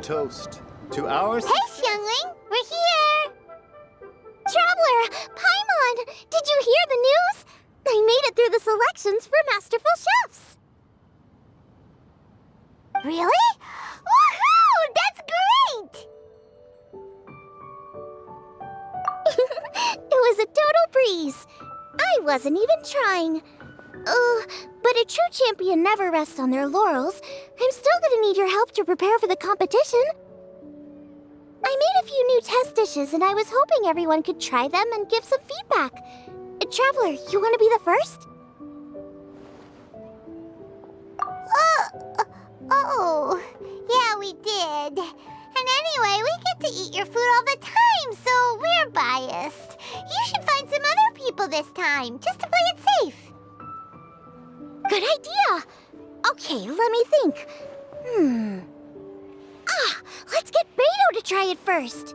toast to our... Hey, Xiangling! We're here! Traveler! Paimon! Did you hear the news? I made it through the selections for Masterful Chefs! Really? Woohoo! That's great! It was a total breeze. I wasn't even trying. But a true champion never rests on their laurels. I'm still gonna need your help to prepare for the competition. I made a few new test dishes, and I was hoping everyone could try them and give some feedback. Traveler, you want to be the first? Oh, yeah, we did. And anyway, we get to eat your food all the time, so we're biased. You should find some other people this time, just to play it safe. Good idea! Okay, let me think. Let's get Beto to try it first.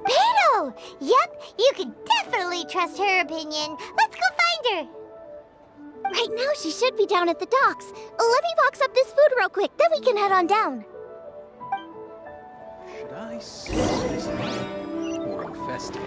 Beto! Yep, you can definitely trust her opinion. Let's go find her. Right now, she should be down at the docks. Let me box up this food real quick, then we can head on down. Should I save this money or invest it?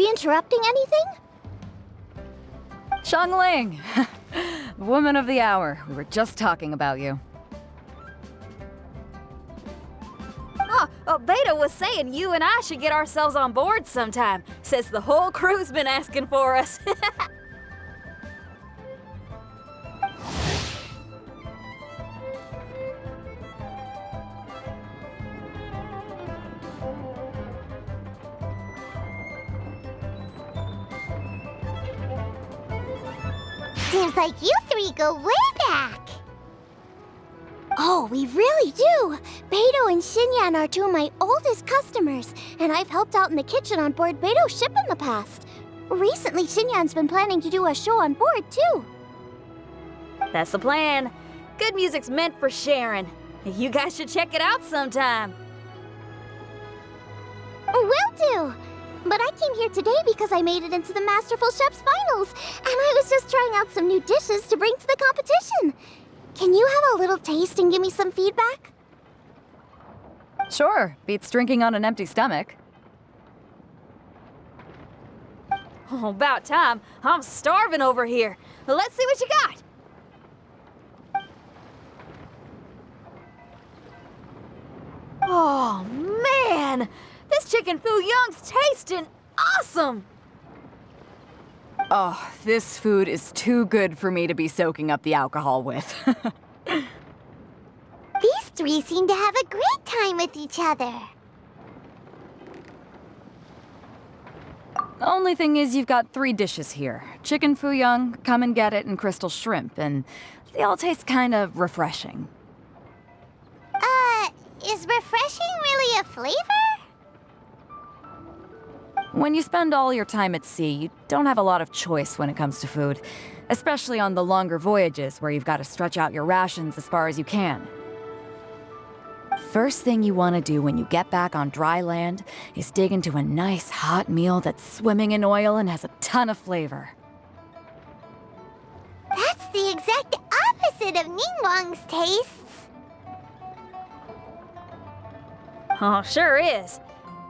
Interrupting anything? Xiangling! Woman of the hour. We were just talking about you. Beta was saying you and I should get ourselves on board sometime. Says the whole crew's been asking for us. Seems like you three go way back. Oh, we really do. Beto and Xinyan are two of my oldest customers, and I've helped out in the kitchen on board Beto's ship in the past. Recently, Xinyan's been planning to do a show on board, too. That's the plan. Good music's meant for sharing. You guys should check it out sometime. Will do. But I came here today because I made it into the Masterful Chef's finals, and I was just trying out some new dishes to bring to the competition. Can you have a little taste and give me some feedback? Sure, beats drinking on an empty stomach. Oh, about time. I'm starving over here. Let's see what you got. Oh, man! This chicken foo-young's tasting awesome! Oh, this food is too good for me to be soaking up the alcohol with. These three seem to have a great time with each other. The only thing is you've got 3 dishes here. Chicken foo-young, come and get it, and crystal shrimp, and they all taste kind of refreshing. Is refreshing really a flavor? When you spend all your time at sea, you don't have a lot of choice when it comes to food, especially on the longer voyages where you've got to stretch out your rations as far as you can. First thing you want to do when you get back on dry land is dig into a nice hot meal that's swimming in oil and has a ton of flavor. That's the exact opposite of Ningguang's tastes. Oh, sure is.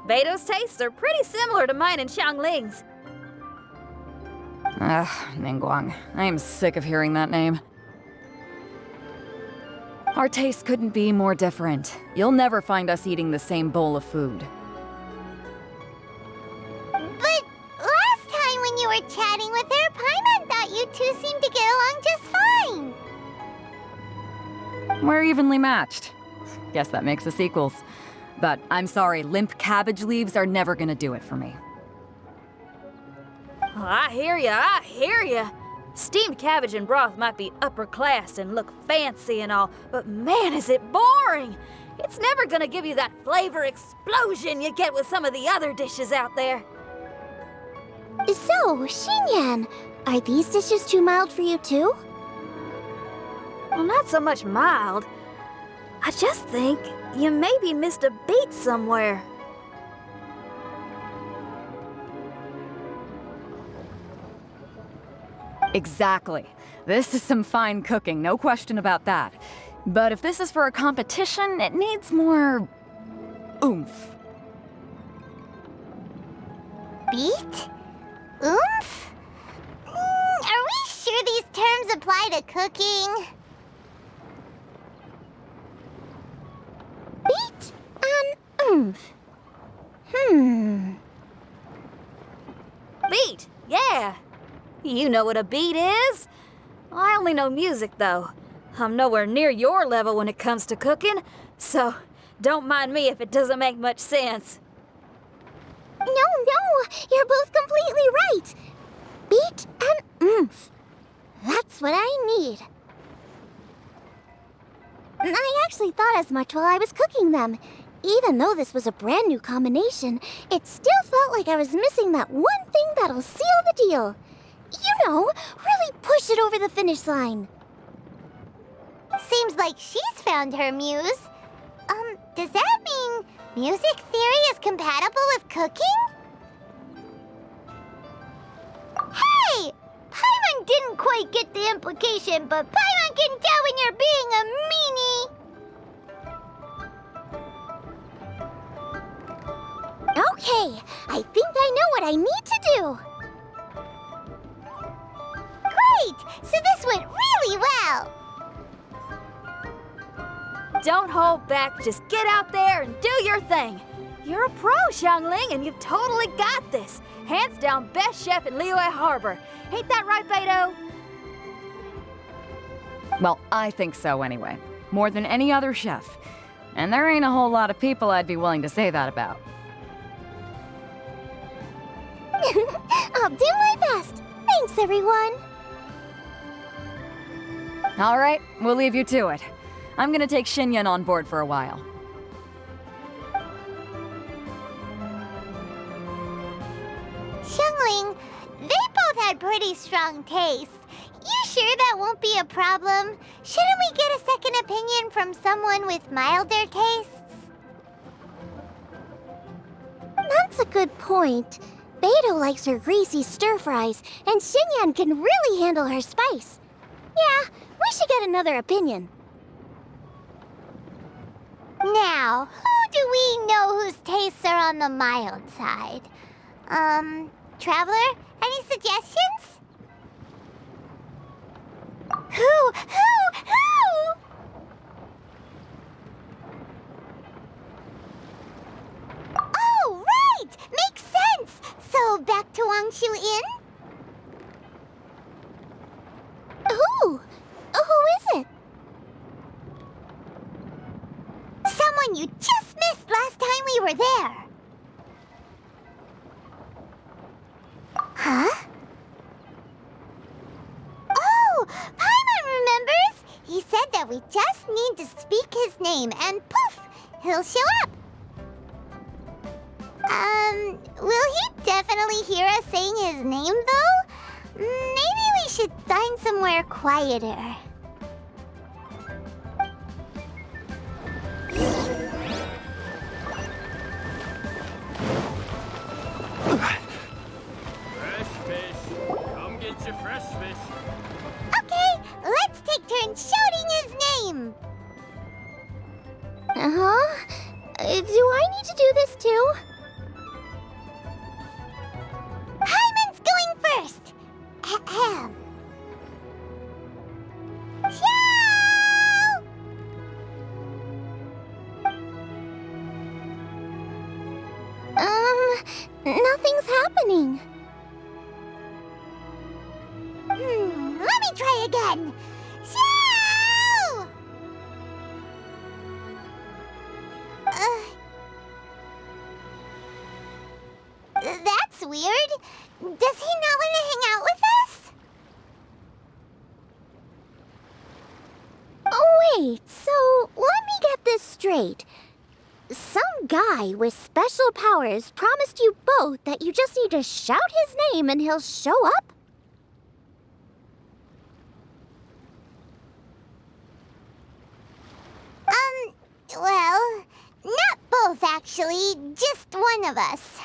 Beto's tastes are pretty similar to mine and Xiangling's. Ugh, Ningguang. I am sick of hearing that name. Our tastes couldn't be more different. You'll never find us eating the same bowl of food. But last time when you were chatting with her, Paimon thought you two seemed to get along just fine. We're evenly matched. Guess that makes us equals. But I'm sorry, limp cabbage leaves are never gonna do it for me. Oh, I hear ya. Steamed cabbage and broth might be upper class and look fancy and all, but man, is it boring! It's never gonna give you that flavor explosion you get with some of the other dishes out there. So, Xinyan, are these dishes too mild for you too? Well, not so much mild. I just think you maybe missed a beat somewhere. Exactly. This is some fine cooking, no question about that. But if this is for a competition, it needs more oomph. Beat? Oomph? Are we sure these terms apply to cooking? Beat and oomph. Beat, yeah. You know what a beat is? I only know music, though. I'm nowhere near your level when it comes to cooking, so don't mind me if it doesn't make much sense. No, you're both completely right. Beat and oomph. That's what I need. I actually thought as much while I was cooking them. Even though this was a brand new combination, it still felt like I was missing that one thing that'll seal the deal. You know, really push it over the finish line. Seems like she's found her muse. Does that mean music theory is compatible with cooking? Hey! Paimon didn't quite get the implication, but Paimon can tell when you're being a meanie. Okay, I think I know what I need to do. Great! So this went really well. Don't hold back, just get out there and do your thing. You're a pro, Xiangling, and you've totally got this. Hands down, best chef in Liyue Harbor. Ain't that right, Beto? Well, I think so anyway. More than any other chef. And there ain't a whole lot of people I'd be willing to say that about. I'll do my best. Thanks, everyone. All right, we'll leave you to it. I'm gonna take Xinyan on board for a while. Xiangling, they both had pretty strong tastes. You sure that won't be a problem? Shouldn't we get a second opinion from someone with milder tastes? That's a good point. Beto likes her greasy stir-fries, and Xinyan can really handle her spice. Yeah, we should get another opinion. Now, who do we know whose tastes are on the mild side? Traveler, any suggestions? Who? Oh, right! Makes sense! So, back to Wangshu Inn? Who is it? Someone you just missed last time we were there. Huh? Oh, Paimon remembers! He said that we just need to speak his name and poof, he'll show up. Will he definitely hear us saying his name though? Maybe we should find somewhere quieter. Fresh fish. Come get your fresh fish. Okay, let's take turns shouting his name. Uh-huh. Do I need to do this too? Hyman's going first. Ahem. Shout! Nothing's happening. Let me try again. Shout! That's weird. Does he not want to hang out with us? Right, so let me get this straight. Some guy with special powers promised you both that you just need to shout his name and he'll show up? Well, not both actually, just one of us.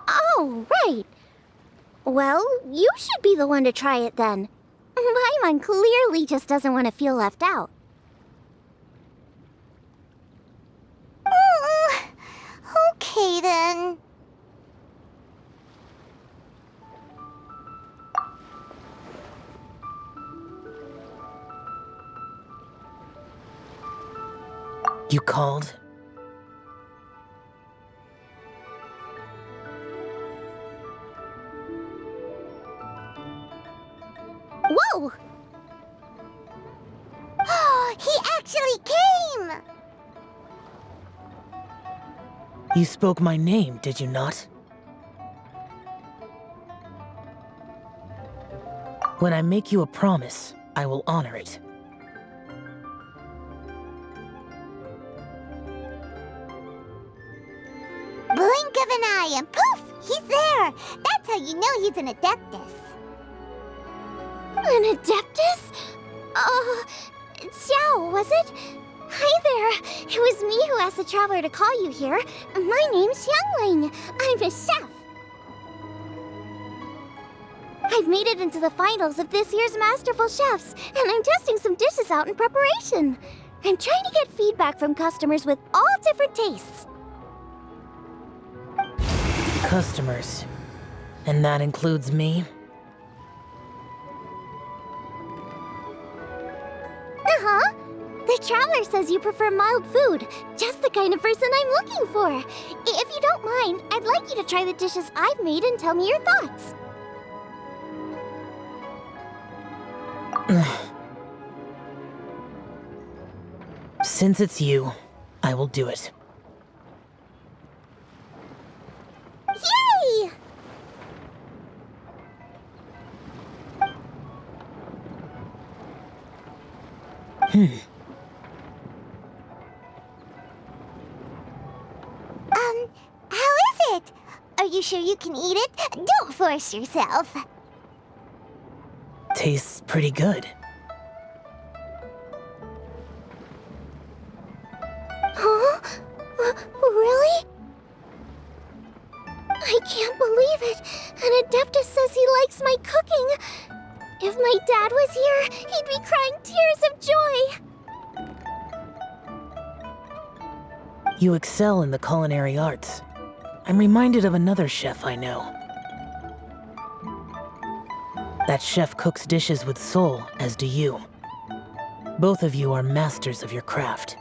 Oh, right. Well, you should be the one to try it then. Paimon clearly just doesn't want to feel left out. Okay then. You called? Whoa! He actually came! You spoke my name, did you not? When I make you a promise, I will honor it. Blink of an eye and poof! He's there! That's how you know he's an Adeptus. An Adeptus? Xiao, was it? Hi there. It was me who asked the traveler to call you here. My name's Xiangling. I'm a chef. I've made it into the finals of this year's Masterful Chefs, and I'm testing some dishes out in preparation. I'm trying to get feedback from customers with all different tastes. Customers. And that includes me? Uh-huh. The traveler says you prefer mild food. Just the kind of person I'm looking for. If you don't mind, I'd like you to try the dishes I've made and tell me your thoughts. Since it's you, I will do it. Yay! How is it? Are you sure you can eat it? Don't force yourself. Tastes pretty good. Huh? Really? I can't believe it. An Adeptus says he likes my cooking. If my dad was here, he'd be crying tears of joy. You excel in the culinary arts. I'm reminded of another chef I know. That chef cooks dishes with soul, as do you. Both of you are masters of your craft.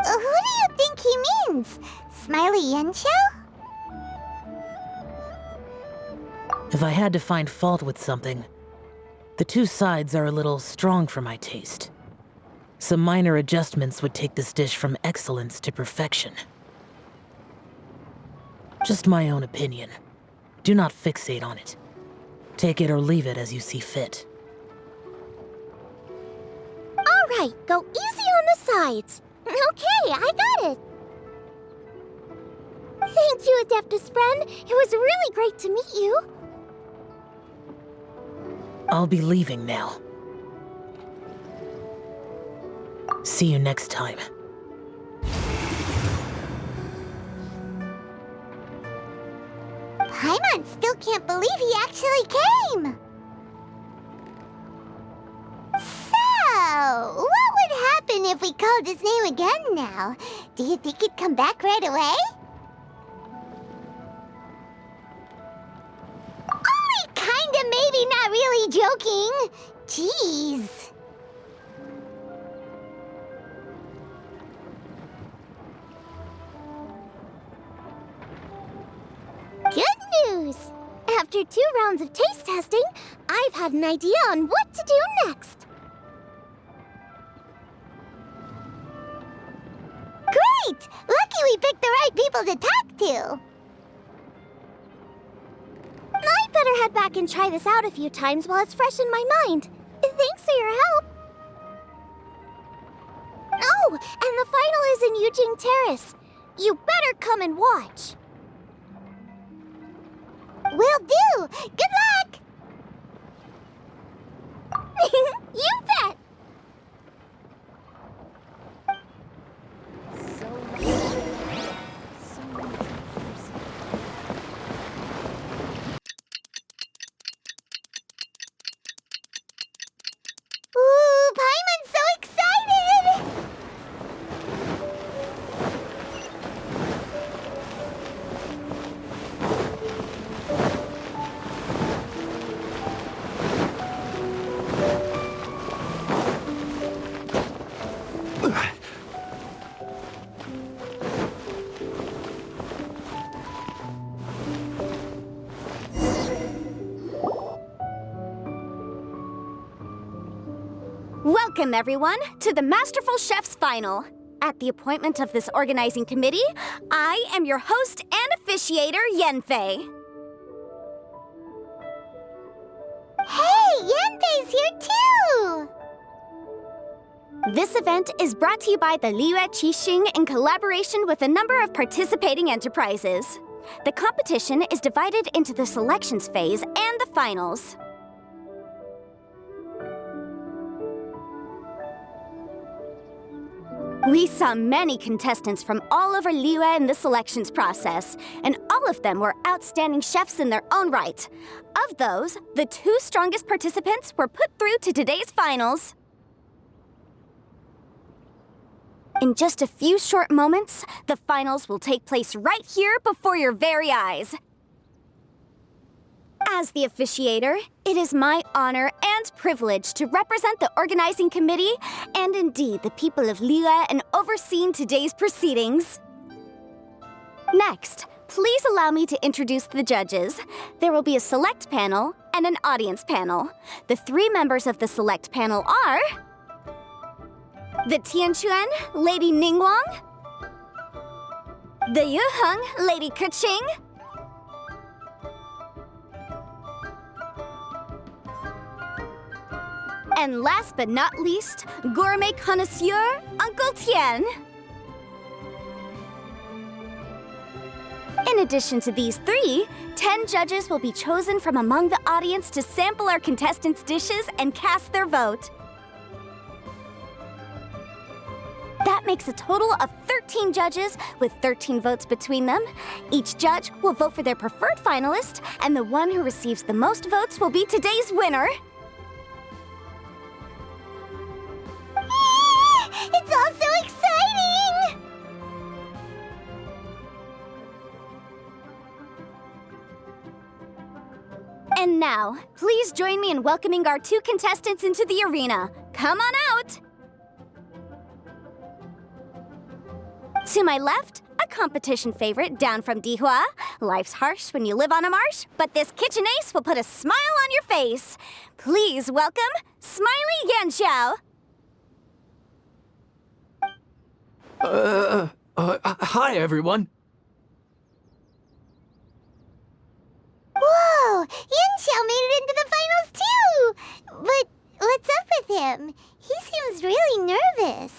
Who do you think he means? Smiley Yensho? If I had to find fault with something, the two sides are a little strong for my taste. Some minor adjustments would take this dish from excellence to perfection. Just my own opinion. Do not fixate on it. Take it or leave it as you see fit. All right, go easy on the sides. Okay, I got it. Thank you, Adeptus friend. It was really great to meet you. I'll be leaving now. See you next time. Paimon still can't believe he actually came! So, what would happen if we called his name again now? Do you think he'd come back right away? Only kinda, maybe, not really joking. Jeez. Good news! After 2 rounds of taste testing, I've had an idea on what to do next. Great! Lucky we picked the right people to talk to. My better head back and try this out a few times while it's fresh in my mind. Thanks for your help. Oh, and the final is in Yujing Terrace. You better come and watch. Will do! Good luck! You bet! Ooh, Paimon's so excited! Welcome, everyone, to the Masterful Chef's Final. At the appointment of this organizing committee, I am your host and officiator, Yanfei. Hey, Yanfei's here too! This event is brought to you by the Liyue Qixing in collaboration with a number of participating enterprises. The competition is divided into the selections phase and the finals. We saw many contestants from all over Liyue in the selections process, and all of them were outstanding chefs in their own right. Of those, the 2 strongest participants were put through to today's finals. In just a few short moments, the finals will take place right here before your very eyes. As the officiator, it is my honor and privilege to represent the organizing committee and indeed the people of Liyue in overseeing today's proceedings. Next, please allow me to introduce the judges. There will be a select panel and an audience panel. The 3 members of the select panel are the Tianquan, Lady Ningguang, the Yuheng, Lady Keqing, and last but not least, gourmet connoisseur, Uncle Tian. In addition to these 3, 10 judges will be chosen from among the audience to sample our contestants' dishes and cast their vote. That makes a total of 13 judges, with 13 votes between them. Each judge will vote for their preferred finalist, and the one who receives the most votes will be today's winner. It's all so exciting! And now, please join me in welcoming our 2 contestants into the arena. Come on out! To my left, a competition favorite down from Dihua. Life's harsh when you live on a marsh, but this kitchen ace will put a smile on your face. Please welcome Smiley Yanxiao. Hi, everyone. Whoa! Yanxiao made it into the finals too! But what's up with him? He seems really nervous.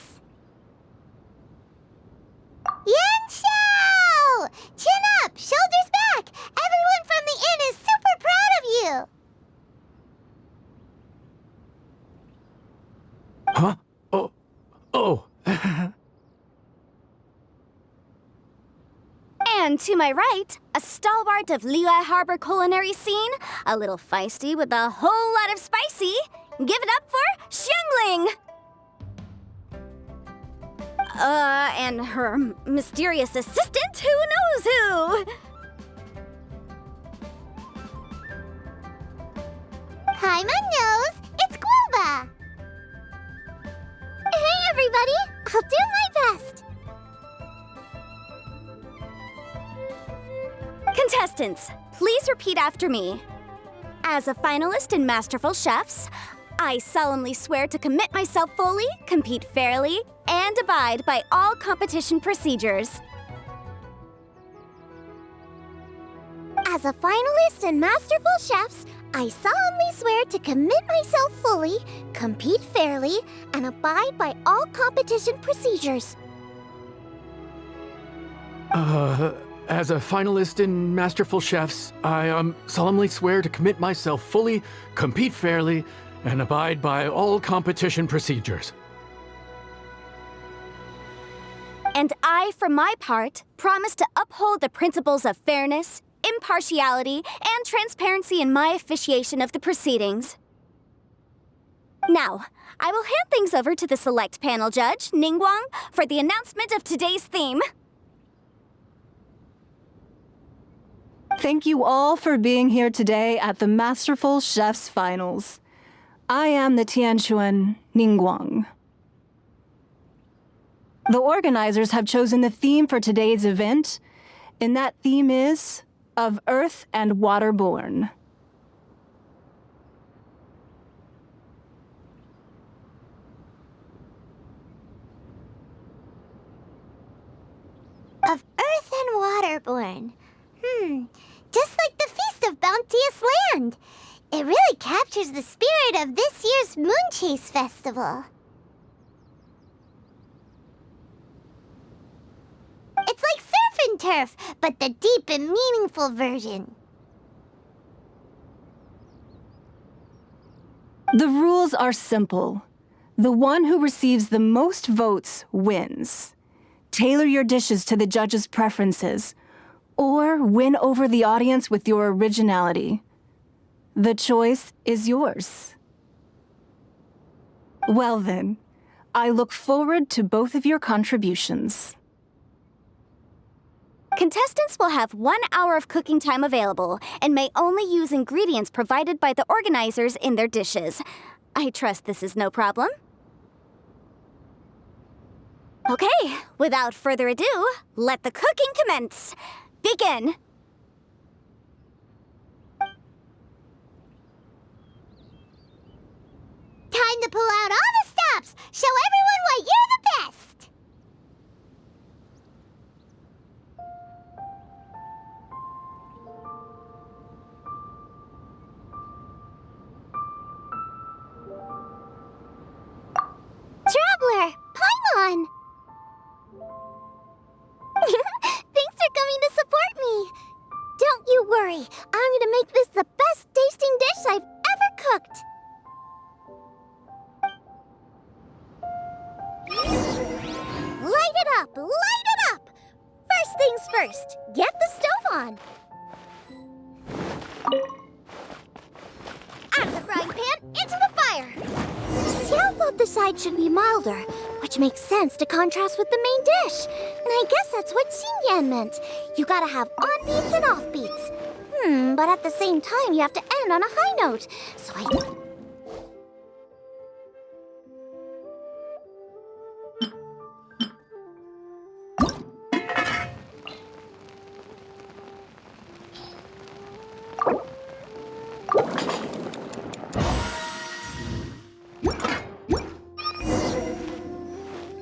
Yanxiao! Chin up! Shoulders back! Everyone from the inn is super proud of you! Huh? Oh. And to my right, a stalwart of Liyue Harbor culinary scene, a little feisty with a whole lot of spicy. Give it up for Xiangling! And her mysterious assistant, who knows who? Paimon knows! It's Guoba! Hey, everybody! I'll do my best! Contestants, please repeat after me. As a finalist in Masterful Chefs, I solemnly swear to commit myself fully, compete fairly, and abide by all competition procedures. As As a finalist in Masterful Chefs, I solemnly swear to commit myself fully, compete fairly, and abide by all competition procedures. As a finalist in Masterful Chefs, I solemnly swear to commit myself fully, compete fairly, and abide by all competition procedures. And I, for my part, promise to uphold the principles of fairness, impartiality, and transparency in my officiation of the proceedings. Now, I will hand things over to the select panel judge, Ningguang, for the announcement of today's theme. Thank you all for being here today at the Masterful Chefs Finals. I am the Tianquan Ningguang. The organizers have chosen the theme for today's event, and that theme is of Earth and Waterborn. Of Earth and Waterborn. Just like the Feast of Bounteous Land. It really captures the spirit of this year's Moon Chase Festival. It's like surf and turf, but the deep and meaningful version. The rules are simple. The one who receives the most votes wins. Tailor your dishes to the judges' preferences, or win over the audience with your originality. The choice is yours. Well then, I look forward to both of your contributions. Contestants will have 1 hour of cooking time available and may only use ingredients provided by the organizers in their dishes. I trust this is no problem. Okay, without further ado, let the cooking commence. Begin! Time to pull out all the stops! Show everyone why you're the best! Traveler, Paimon! Thanks for coming to support me. Don't you worry, I'm gonna make this the best tasting dish I've ever cooked. Light it up! Light it up! First things first, get the stove on. Out of the frying pan, into the fire. Xiao thought the side should be milder, which makes sense to contrast with the main dish. And I guess that's what Xinyan meant. You gotta have on-beats and off-beats. But at the same time, you have to end on a high note. So I...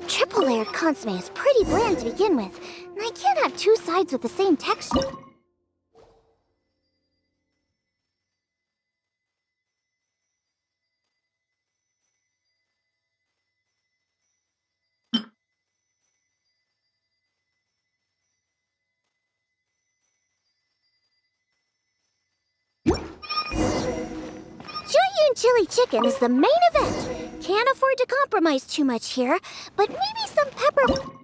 Triple-layered consomme is pretty bland to begin with, and I can't have two sides with the same texture. Jueyun chili chicken is the main event. Can't afford to compromise too much here, but maybe some pepper...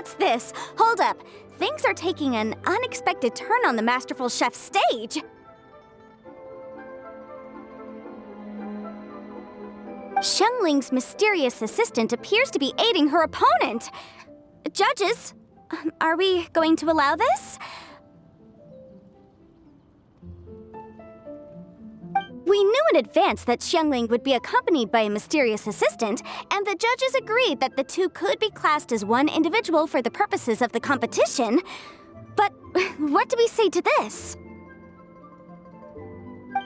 What's this? Hold up. Things are taking an unexpected turn on the Masterful Chef stage. Xiangling's mysterious assistant appears to be aiding her opponent. Judges, are we going to allow this? We knew in advance that Xiangling would be accompanied by a mysterious assistant, and the judges agreed that the two could be classed as one individual for the purposes of the competition. But what do we say to this?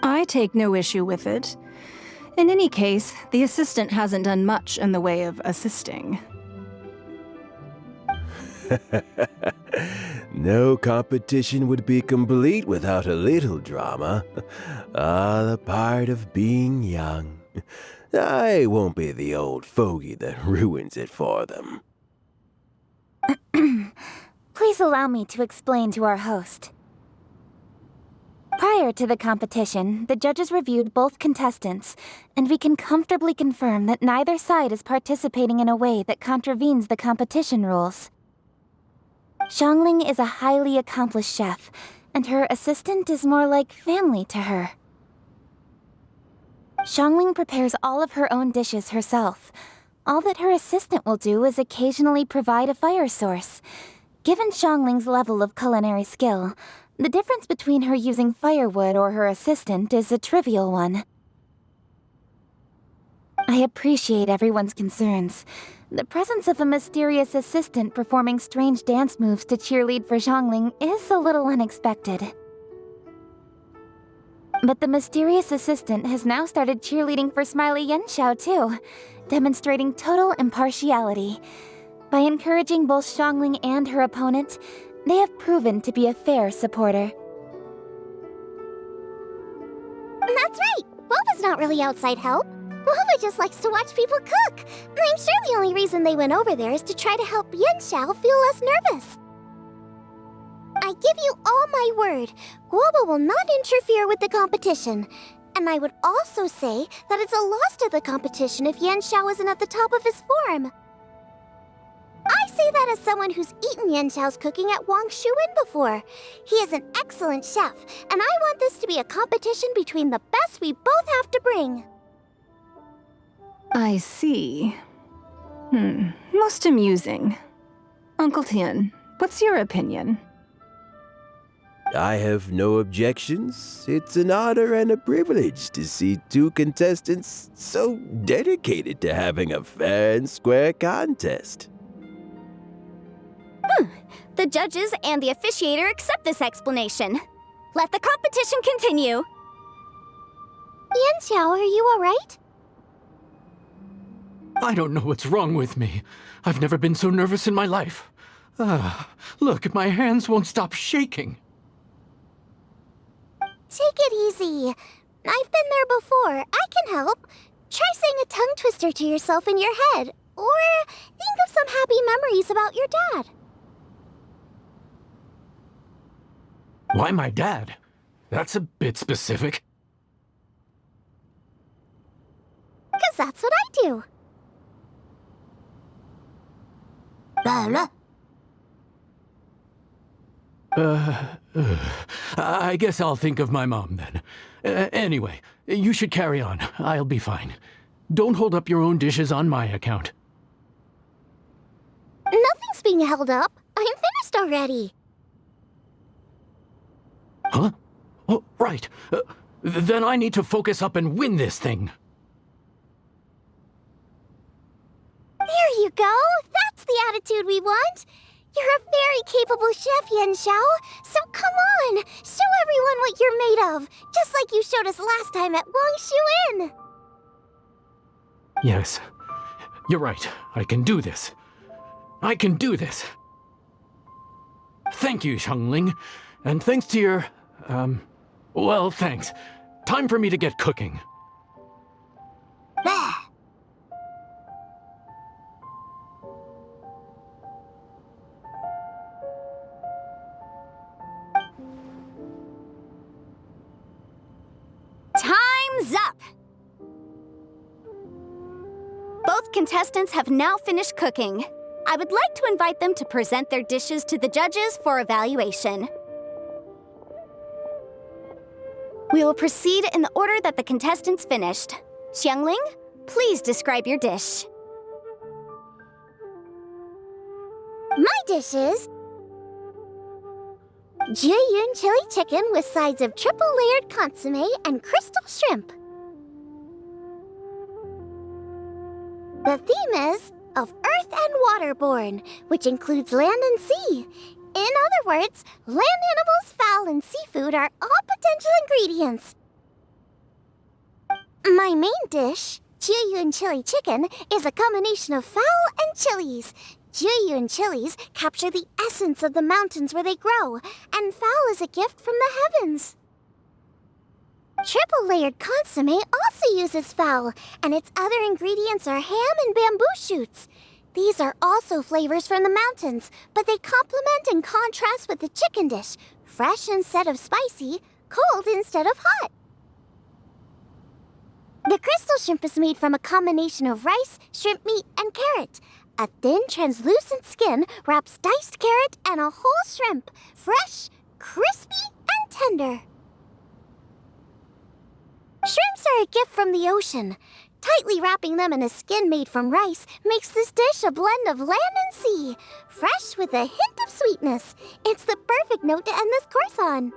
I take no issue with it. In any case, the assistant hasn't done much in the way of assisting. No competition would be complete without a little drama. All a part of being young. I won't be the old fogey that ruins it for them. Please allow me to explain to our host. Prior to the competition, the judges reviewed both contestants, and we can comfortably confirm that neither side is participating in a way that contravenes the competition rules. Xiangling is a highly accomplished chef, and her assistant is more like family to her. Xiangling prepares all of her own dishes herself. All that her assistant will do is occasionally provide a fire source. Given Xiangling's level of culinary skill, the difference between her using firewood or her assistant is a trivial one. I appreciate everyone's concerns. The presence of a mysterious assistant performing strange dance moves to cheerlead for Xiangling is a little unexpected. But the mysterious assistant has now started cheerleading for Smiley Yenshao too, demonstrating total impartiality. By encouraging both Xiangling and her opponent, they have proven to be a fair supporter. That's right! Boba's not really outside help. Boba just likes to watch people cook. I'm sure the only reason they went over there is to try to help Yenshao feel less nervous. I give you all my word, Guoba will not interfere with the competition. And I would also say that it's a loss to the competition if Yenshao isn't at the top of his form. I say that as someone who's eaten Yenshao's cooking at Wang Shuin before. He is an excellent chef, and I want this to be a competition between the best we both have to bring. I see. Most amusing. Uncle Tian, what's your opinion? I have no objections. It's an honor and a privilege to see two contestants so dedicated to having a fair and square contest. The judges and the officiator accept this explanation. Let the competition continue. Yenshao, are you alright? I don't know what's wrong with me. I've never been so nervous in my life. Look, my hands won't stop shaking. Take it easy. I've been there before. I can help. Try saying a tongue twister to yourself in your head. Or think of some happy memories about your dad. Why my dad? That's a bit specific. 'Cause that's what I do. I guess I'll think of my mom then. Anyway, you should carry on. I'll be fine. Don't hold up your own dishes on my account. Nothing's being held up. I'm finished already. Huh? Oh, right. Then I need to focus up and win this thing. There you go. That's the attitude we want. You're a very capable chef, Yenshao. So come on, show everyone what you're made of, just like you showed us last time at Wang Shuin. Yes, you're right. I can do this. I can do this. Thank you, Xiangling. And thanks to your, well, thanks. Time for me to get cooking. Time's up! Both contestants have now finished cooking. I would like to invite them to present their dishes to the judges for evaluation. We will proceed in the order that the contestants finished. Xiangling, please describe your dish. My dish is Jiyun chili chicken with sides of triple-layered consommé and crystal shrimp. The theme is of earth and waterborne, which includes land and sea. In other words, land animals, fowl, and seafood are all potential ingredients. My main dish, Jiyun chili chicken, is a combination of fowl and chilies. Jiyun chilies capture the essence of the mountains where they grow, and fowl is a gift from the heavens. Triple-layered consommé also uses fowl, and its other ingredients are ham and bamboo shoots. These are also flavors from the mountains, but they complement and contrast with the chicken dish, fresh instead of spicy, cold instead of hot. The crystal shrimp is made from a combination of rice, shrimp meat, and carrot. A thin, translucent skin wraps diced carrot and a whole shrimp, fresh, crispy, and tender. Shrimps are a gift from the ocean. Tightly wrapping them in a skin made from rice makes this dish a blend of land and sea, fresh with a hint of sweetness. It's the perfect note to end this course on.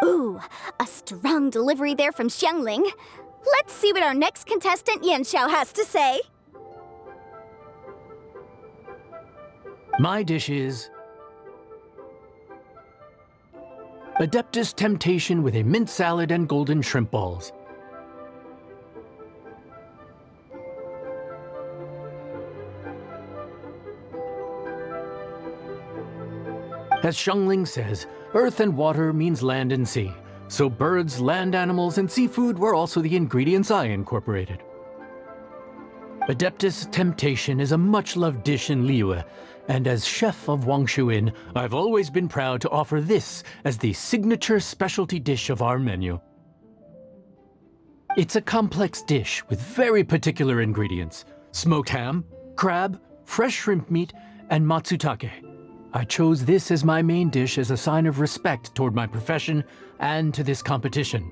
Ooh, a strong delivery there from Xiangling. Let's see what our next contestant Yanxiao has to say. My dish is Adeptus Temptation with a mint salad and golden shrimp balls. As Xiangling says, earth and water means land and sea. So birds, land animals, and seafood were also the ingredients I incorporated. Adeptus Temptation is a much-loved dish in Liyue, and as chef of Wangshu Inn, I've always been proud to offer this as the signature specialty dish of our menu. It's a complex dish with very particular ingredients: smoked ham, crab, fresh shrimp meat, and matsutake. I chose this as my main dish as a sign of respect toward my profession and to this competition.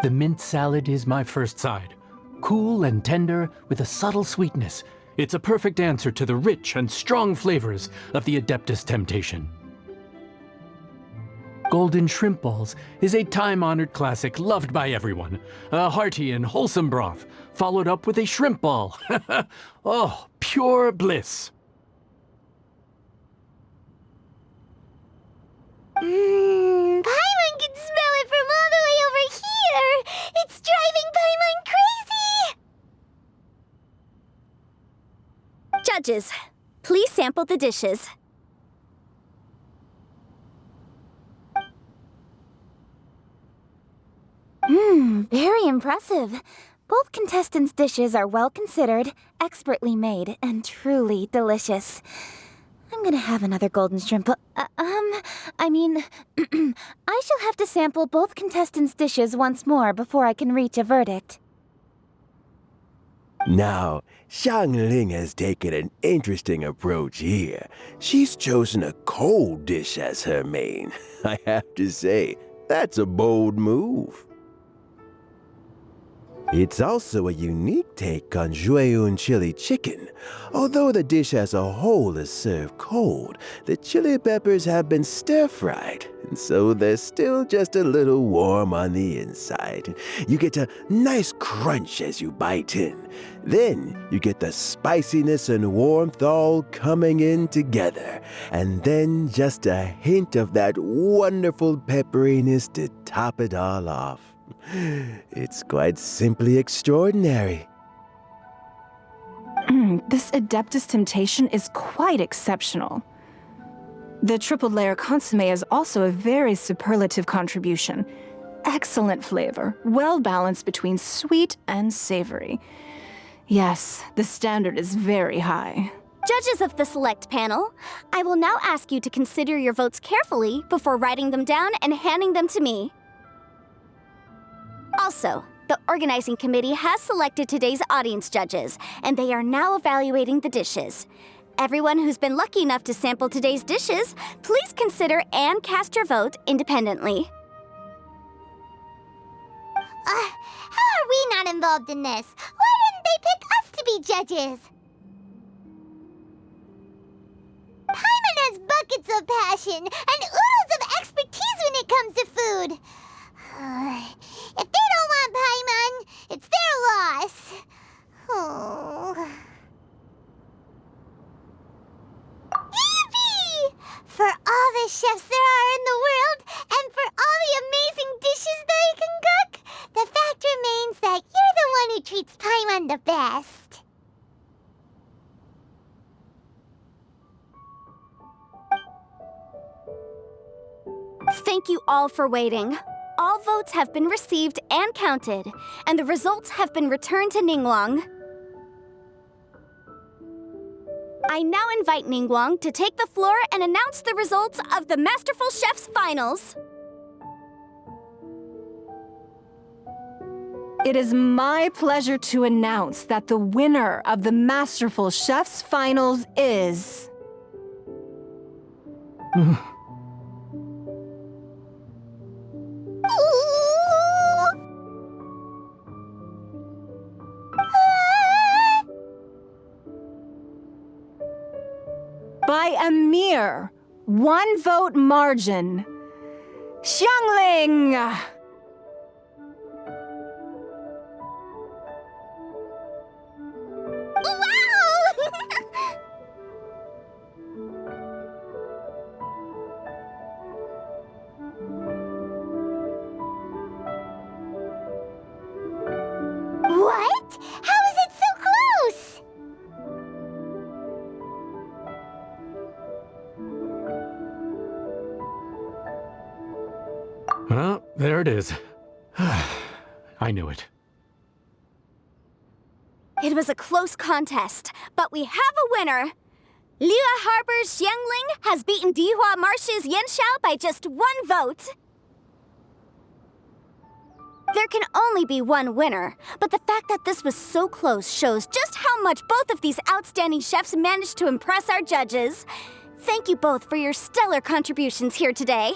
The mint salad is my first side. Cool and tender with a subtle sweetness, it's a perfect answer to the rich and strong flavors of the Adeptus Temptation. Golden shrimp balls is a time-honored classic loved by everyone. A hearty and wholesome broth, followed up with a shrimp ball. Oh, pure bliss. Paimon can smell it from all the way over here! It's driving Paimon crazy! Judges, please sample the dishes. Very impressive. Both contestants' dishes are well considered, expertly made, and truly delicious. I'm gonna have another golden shrimp. I shall have to sample both contestants' dishes once more before I can reach a verdict. Now, Xiangling has taken an interesting approach here. She's chosen a cold dish as her main. I have to say, that's a bold move. It's also a unique take on Jiyun chili chicken. Although the dish as a whole is served cold, the chili peppers have been stir-fried, and so they're still just a little warm on the inside. You get a nice crunch as you bite in. Then you get the spiciness and warmth all coming in together, and then just a hint of that wonderful pepperiness to top it all off. It's quite simply extraordinary. This Adeptus Temptation is quite exceptional. The triple layer consommé is also a very superlative contribution. Excellent flavor, well balanced between sweet and savory. Yes, the standard is very high. Judges of the select panel, I will now ask you to consider your votes carefully before writing them down and handing them to me. Also, The organizing committee has selected today's audience judges, and they are now evaluating the dishes. Everyone who's been lucky enough to sample today's dishes, please consider and cast your vote independently. How are we not involved in this? Why didn't they pick us to be judges? Paimon has buckets of passion and oodles of expertise when it comes to food. If they don't want Paimon, it's their loss. Oh. Yippee! For all the chefs there are in the world, and for all the amazing dishes they can cook, the fact remains that you're the one who treats Paimon the best. Thank you all for waiting. All votes have been received and counted, and the results have been returned to Ningguang. I now invite Ningguang to take the floor and announce the results of the Masterful Chef's Finals. It is my pleasure to announce that the winner of the Masterful Chef's Finals is... by a mere 1 vote margin, Xiangling! What? How is it so close? Well, there it is. I knew it. It was a close contest, but we have a winner. Liyue Harbor's Xiangling has beaten Dihua Marsh's Yanxiao by just 1 vote. There can only be one winner, but the fact that this was so close shows just how much both of these outstanding chefs managed to impress our judges. Thank you both for your stellar contributions here today.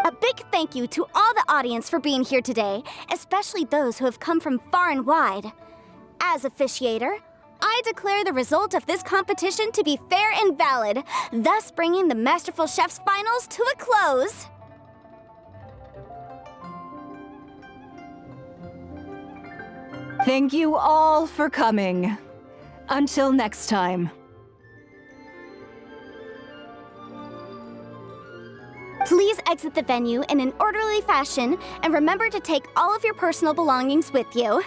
A big thank you to all the audience for being here today, especially those who have come from far and wide. As officiator, I declare the result of this competition to be fair and valid, thus bringing the Masterful Chef's Finals to a close. Thank you all for coming. Until next time. Please exit the venue in an orderly fashion, and remember to take all of your personal belongings with you.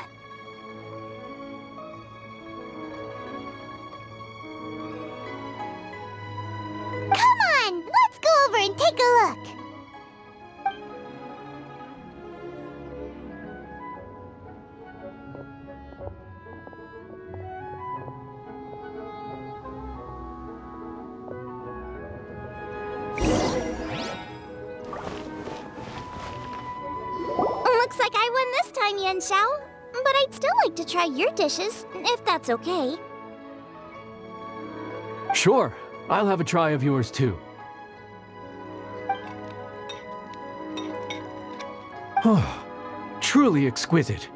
Come on, let's go over and take a look. Looks like I won this time, Yanxiao. But I'd still like to try your dishes, if that's okay. Sure, I'll have a try of yours too. Truly exquisite.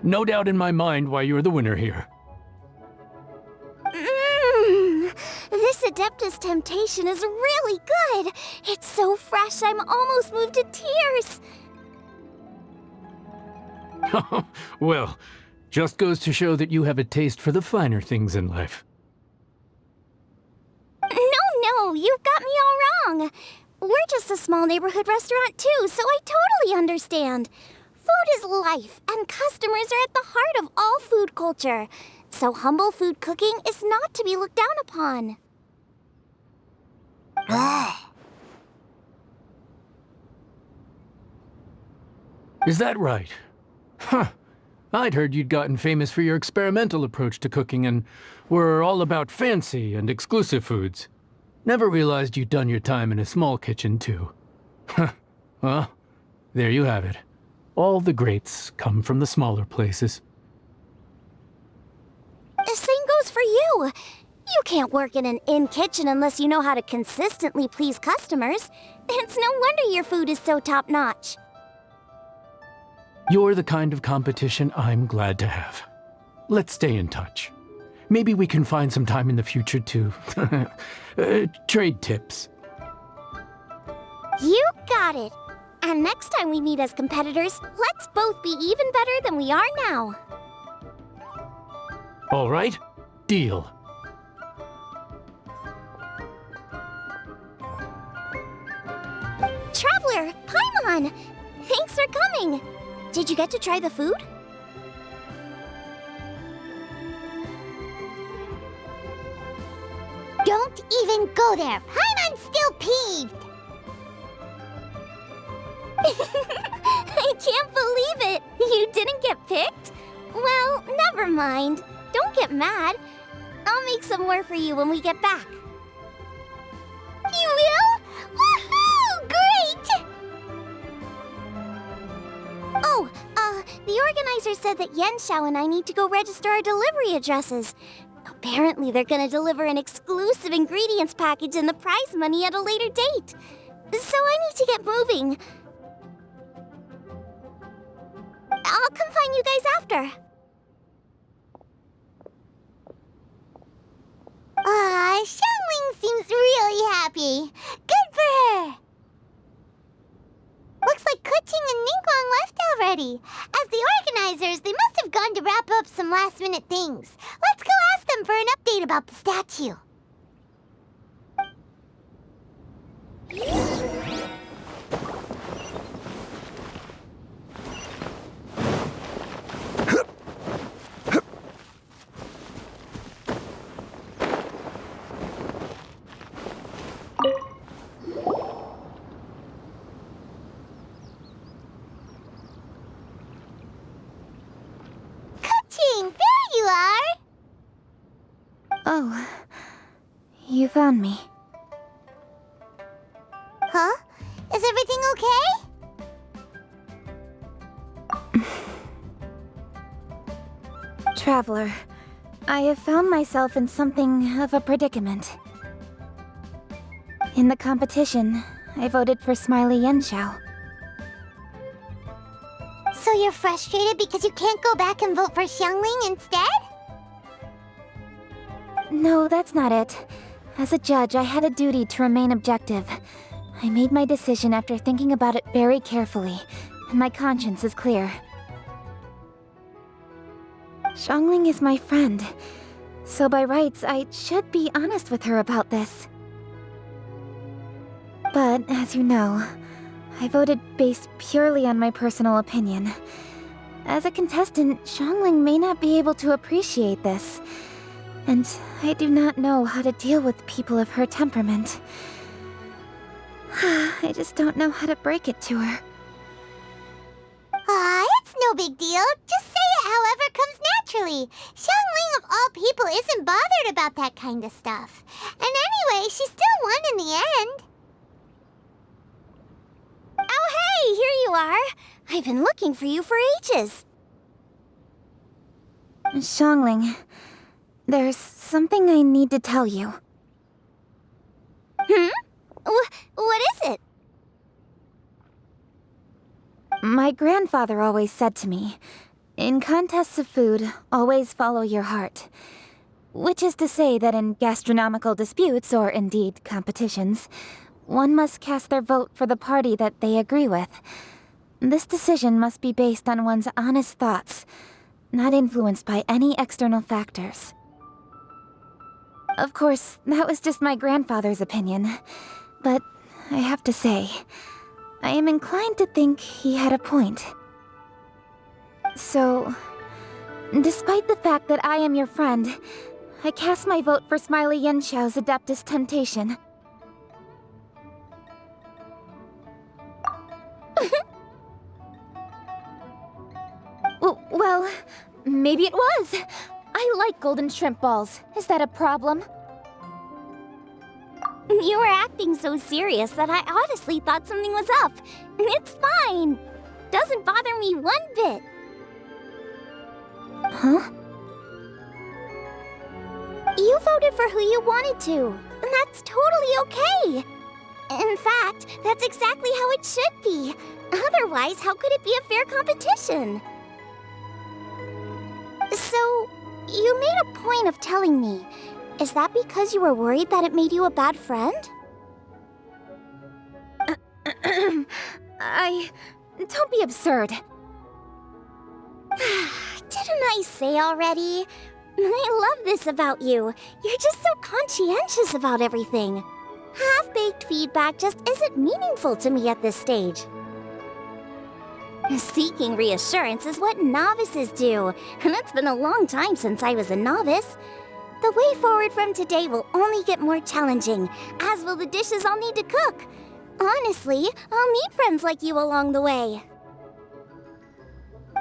No doubt in my mind why you're the winner here. This Adeptus Temptation is really good. It's so fresh, I'm almost moved to tears. Well, just goes to show that you have a taste for the finer things in life. No, you've got me all wrong. We're just a small neighborhood restaurant too, so I totally understand. Food is life, and customers are at the heart of all food culture. So humble food cooking is not to be looked down upon. Is that right? Huh. I'd heard you'd gotten famous for your experimental approach to cooking and were all about fancy and exclusive foods. Never realized you'd done your time in a small kitchen, too. Well, there you have it. All the greats come from the smaller places. The same goes for you. You can't work in an inn kitchen unless you know how to consistently please customers. It's no wonder your food is so top-notch. You're the kind of competition I'm glad to have. Let's stay in touch. Maybe we can find some time in the future to trade tips. You got it. And next time we meet as competitors, let's both be even better than we are now. All right, deal. Traveler, Paimon! Thanks for coming! Did you get to try the food? Don't even go there. Paimon's still peeved. I can't believe it! You didn't get picked? Well, never mind. Don't get mad. I'll make some more for you when we get back. You will? Woohoo! Great! Oh, the organizer said that Yenshao and I need to go register our delivery addresses. Apparently they're gonna deliver an exclusive ingredients package and the prize money at a later date. So I need to get moving. I'll come find you guys after. Xiangling seems really happy. Good for her. Looks like Kuching and Ningguang left already. As the organizers, they must have gone to wrap up some last-minute things. Let's go ask them for an update about the statue. There you are! Oh, you found me. Huh? Is everything okay? Traveler, I have found myself in something of a predicament. In the competition, I voted for Smiley Yenshao. So you're frustrated because you can't go back and vote for Xiangling instead? No, that's not it. As a judge, I had a duty to remain objective. I made my decision after thinking about it very carefully, and my conscience is clear. Xiangling is my friend, so by rights, I should be honest with her about this. But, as you know, I voted based purely on my personal opinion. As a contestant, Xiangling may not be able to appreciate this. And I do not know how to deal with people of her temperament. I just don't know how to break it to her. It's no big deal. Just say it however comes naturally. Xiangling of all people isn't bothered about that kind of stuff. And anyway, she still won in the end. Oh hey, here you are! I've been looking for you for ages. Xiangling, there's something I need to tell you. What is it? My grandfather always said to me, in contests of food, always follow your heart. Which is to say that in gastronomical disputes, or indeed competitions, one must cast their vote for the party that they agree with. This decision must be based on one's honest thoughts, not influenced by any external factors. Of course, that was just my grandfather's opinion, but I have to say, I am inclined to think he had a point. So, despite the fact that I am your friend, I cast my vote for Smiley Yenshao's Adeptus Temptation. Well, maybe it was. I like golden shrimp balls. Is that a problem? You were acting so serious that I honestly thought something was up. It's fine. Doesn't bother me one bit. Huh? You voted for who you wanted to, and that's totally okay. In fact, that's exactly how it should be. Otherwise, how could it be a fair competition? So, you made a point of telling me. Is that because you were worried that it made you a bad friend? Don't be absurd. Didn't I say already? I love this about you. You're just so conscientious about everything. Half-baked feedback just isn't meaningful to me at this stage. Seeking reassurance is what novices do, and it's been a long time since I was a novice. The way forward from today will only get more challenging, as will the dishes I'll need to cook. Honestly, I'll meet friends like you along the way.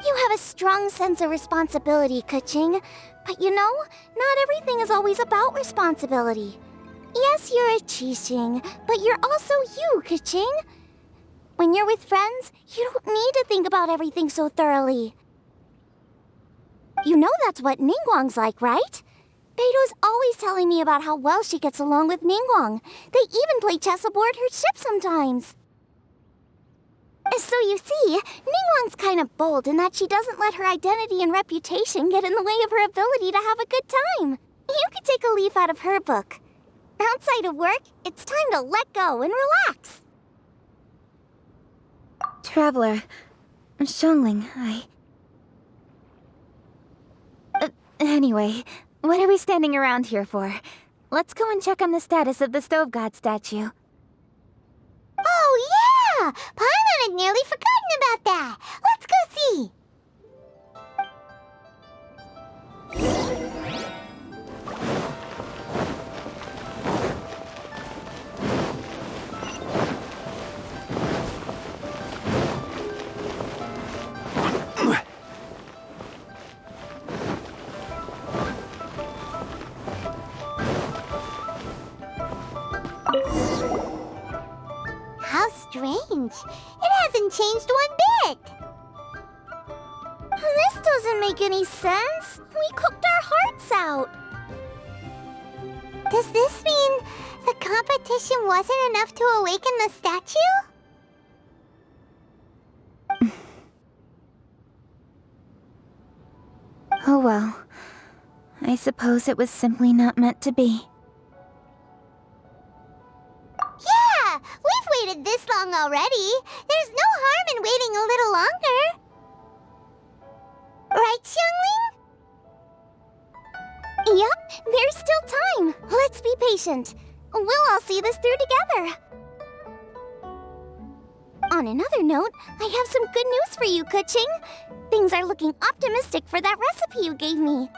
You have a strong sense of responsibility, Kuching. But you know, not everything is always about responsibility. Yes, you're a Qixing, but you're also you, Kuching. When you're with friends, you don't need to think about everything so thoroughly. You know that's what Ningguang's like, right? Beto's always telling me about how well she gets along with Ningguang. They even play chess aboard her ship sometimes. So you see, Ningguang's kind of bold in that she doesn't let her identity and reputation get in the way of her ability to have a good time. You could take a leaf out of her book. Outside of work, it's time to let go and relax. Traveler, Xiangling, Anyway, what are we standing around here for? Let's go and check on the status of the Stove God statue. Oh, yeah! Paimon had nearly forgotten about that. Let's go see. How strange. It hasn't changed one bit. This doesn't make any sense. We cooked our hearts out. Does this mean the competition wasn't enough to awaken the statue? Oh well. I suppose it was simply not meant to be. Yeah! We've waited this long already. There's no harm in waiting a little longer. Right, Xiangling? Yep, there's still time. Let's be patient. We'll all see this through together. On another note, I have some good news for you, Kuching. Things are looking optimistic for that recipe you gave me.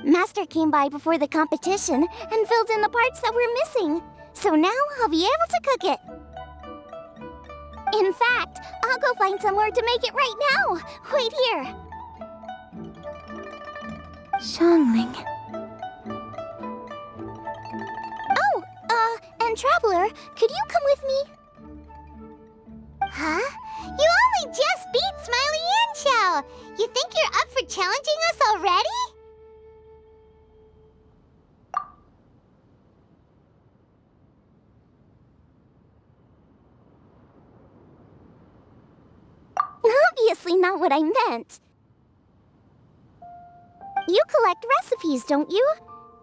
Master came by before the competition and filled in the parts that were missing. So now I'll be able to cook it. In fact, I'll go find somewhere to make it right now. Wait here. Xiangling. Oh, and Traveler, could you come with me? Huh? You only just beat Smiley Yanxiao. You think you're up for challenging us already? Obviously not what I meant. You collect recipes, don't you?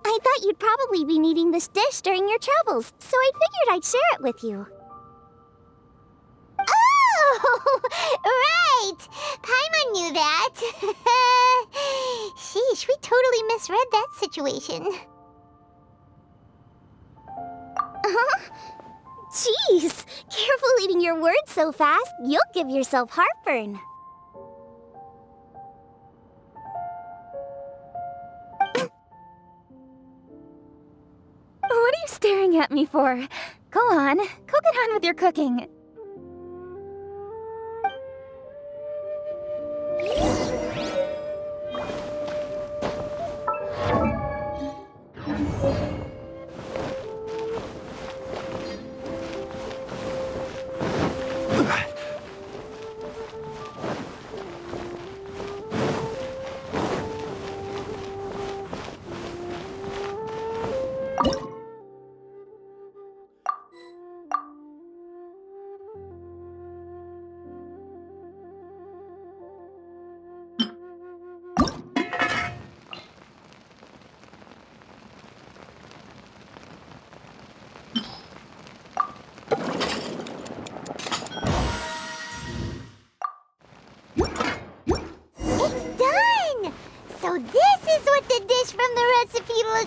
I thought you'd probably be needing this dish during your travels, so I figured I'd share it with you. Oh, right! Paimon knew that. Sheesh, we totally misread that situation. Huh? Jeez, careful eating your words so fast. You'll give yourself heartburn. What are you staring at me for? Go on, go get on with your cooking.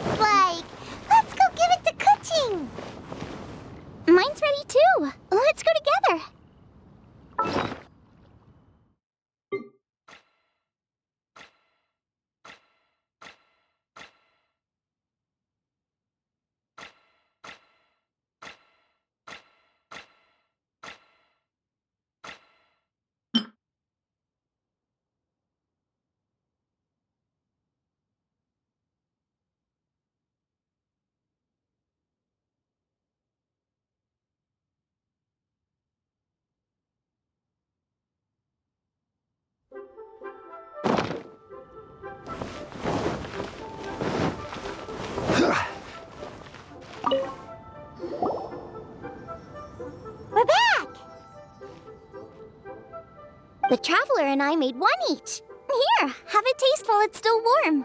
looks like. Let's go give it to Kuching. Mine's ready too. Let's go together. We're back! The Traveler and I made one each. Here, have a taste while it's still warm.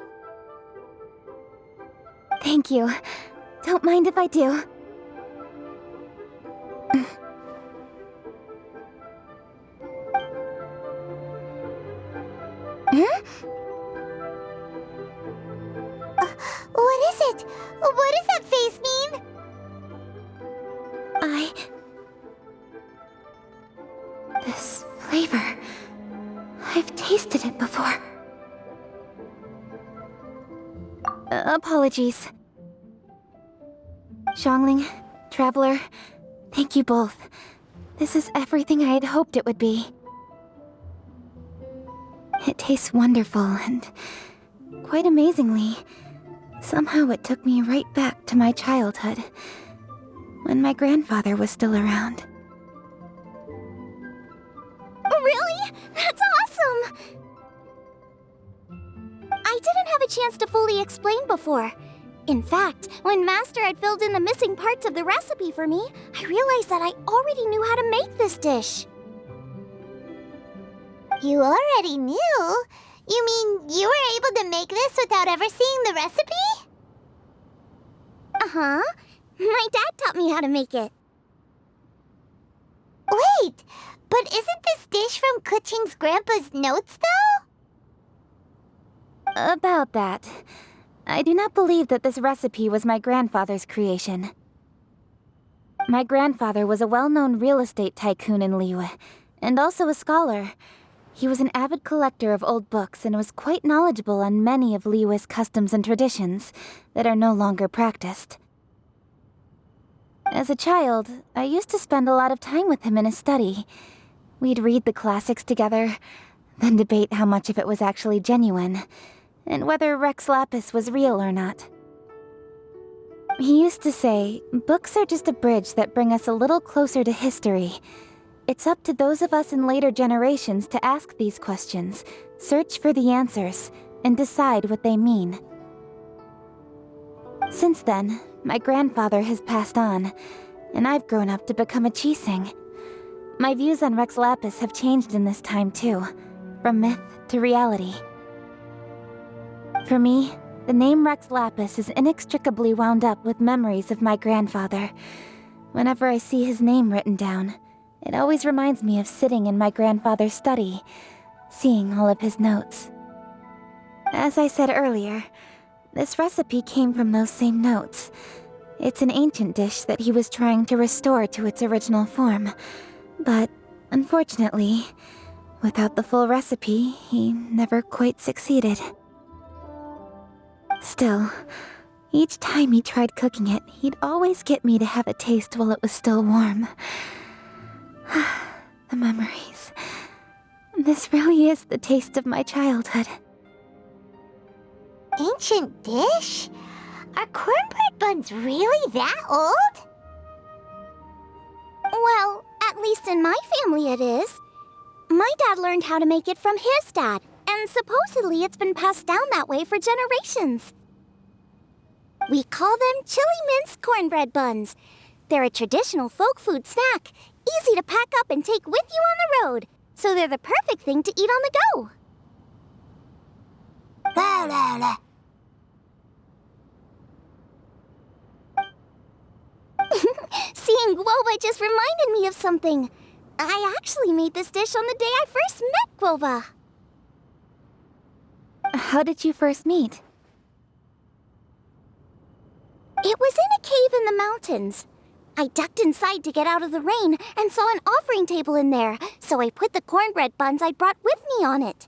Thank you. Don't mind if I do. What is it? What does that face mean? This flavor. I've tasted it before. Apologies. Xiangling, Traveler, thank you both. This is everything I had hoped it would be. It tastes wonderful and quite amazingly. Somehow it took me right back to my childhood, when my grandfather was still around. Really? That's awesome! I didn't have a chance to fully explain before. In fact, when Master had filled in the missing parts of the recipe for me, I realized that I already knew how to make this dish. You already knew? You mean you were able to make this without ever seeing the recipe? Uh-huh. My dad taught me how to make it. Wait, but isn't this dish from Kuching's grandpa's notes, though? About that, I do not believe that this recipe was my grandfather's creation. My grandfather was a well-known real estate tycoon in Liyue, and also a scholar. He was an avid collector of old books and was quite knowledgeable on many of Liyue's customs and traditions that are no longer practiced. As a child, I used to spend a lot of time with him in his study. We'd read the classics together, then debate how much of it was actually genuine, and whether Rex Lapis was real or not. He used to say, books are just a bridge that bring us a little closer to history. It's up to those of us in later generations to ask these questions, search for the answers, and decide what they mean. Since then, my grandfather has passed on, and I've grown up to become a Chising. My views on Rex Lapis have changed in this time too, from myth to reality. For me, the name Rex Lapis is inextricably wound up with memories of my grandfather. Whenever I see his name written down, it always reminds me of sitting in my grandfather's study, seeing all of his notes. As I said earlier, this recipe came from those same notes. It's an ancient dish that he was trying to restore to its original form. But, unfortunately, without the full recipe, he never quite succeeded. Still, each time he tried cooking it, he'd always get me to have a taste while it was still warm. The memories. This really is the taste of my childhood. Ancient dish? Are cornbread buns really that old? Well, at least in my family it is. My dad learned how to make it from his dad, and supposedly it's been passed down that way for generations. We call them chili minced cornbread buns. They're a traditional folk food snack, easy to pack up and take with you on the road, so they're the perfect thing to eat on the go. La la la. Seeing Guova just reminded me of something. I actually made this dish on the day I first met Guova. How did you first meet? It was in a cave in the mountains. I ducked inside to get out of the rain and saw an offering table in there, so I put the cornbread buns I'd brought with me on it.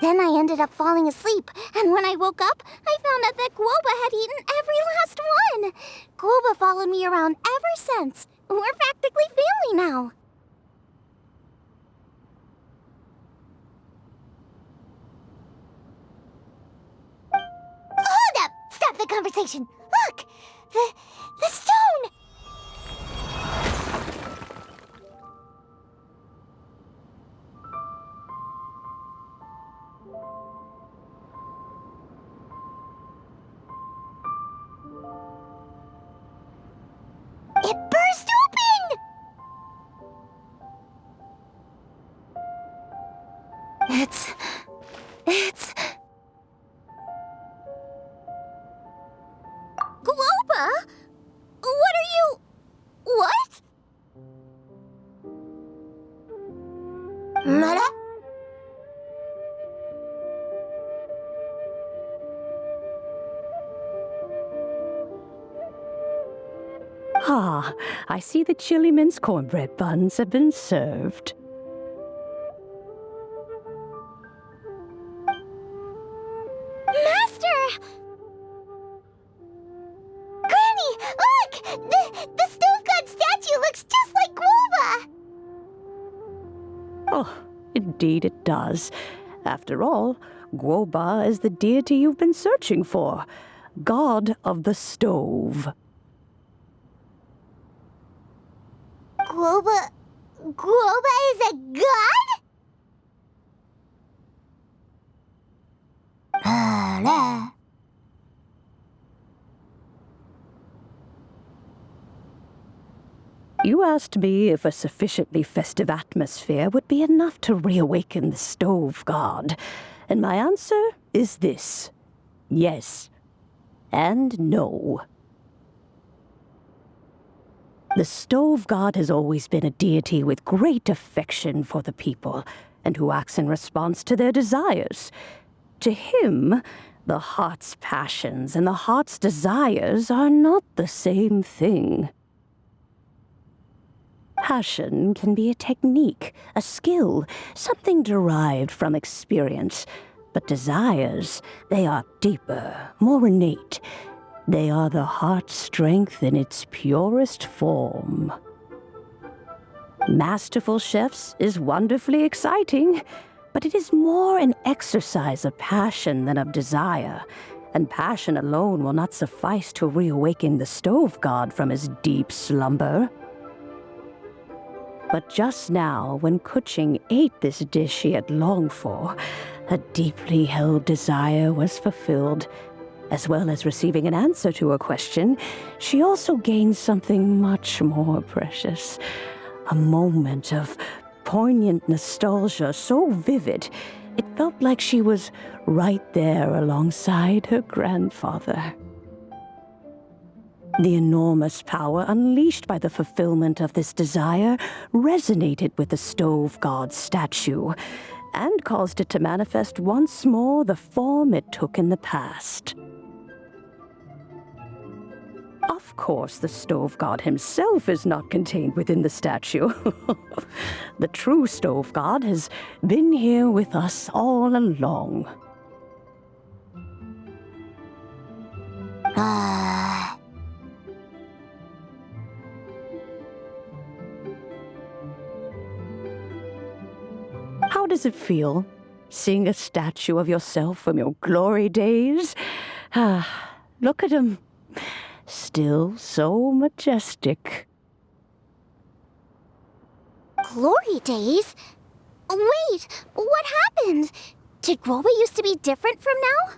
Then I ended up falling asleep, and when I woke up, I found out that Guoba had eaten every last one. Guoba followed me around ever since. We're practically family now. Hold up! Stop the conversation! Look! The stone! It burst open! It's... Globa? What are you... What? Mara? Ah, I see the chili mince cornbread buns have been served. Master! Granny, look! The stove god statue looks just like Guoba! Oh, indeed it does. After all, Guoba is the deity you've been searching for, god of the stove. Guoba is a god? You asked me if a sufficiently festive atmosphere would be enough to reawaken the stove god, and my answer is this: yes and no. The stove god has always been a deity with great affection for the people, and who acts in response to their desires. To him, the heart's passions and the heart's desires are not the same thing. Passion can be a technique, a skill, something derived from experience. But desires, they are deeper, more innate. They are the heart's strength in its purest form. Masterful chefs is wonderfully exciting, but it is more an exercise of passion than of desire, and passion alone will not suffice to reawaken the stove god from his deep slumber. But just now, when Kuching ate this dish he had longed for, a deeply held desire was fulfilled. As well as receiving an answer to a question, she also gained something much more precious. A moment of poignant nostalgia so vivid, it felt like she was right there alongside her grandfather. The enormous power unleashed by the fulfillment of this desire resonated with the stove god's statue, and caused it to manifest once more the form it took in the past. Of course, the stove god himself is not contained within the statue. The true stove god has been here with us all along. How does it feel, seeing a statue of yourself from your glory days? Look at him. Still so majestic. Glory days? Wait, what happened? Did Guoba used to be different from now?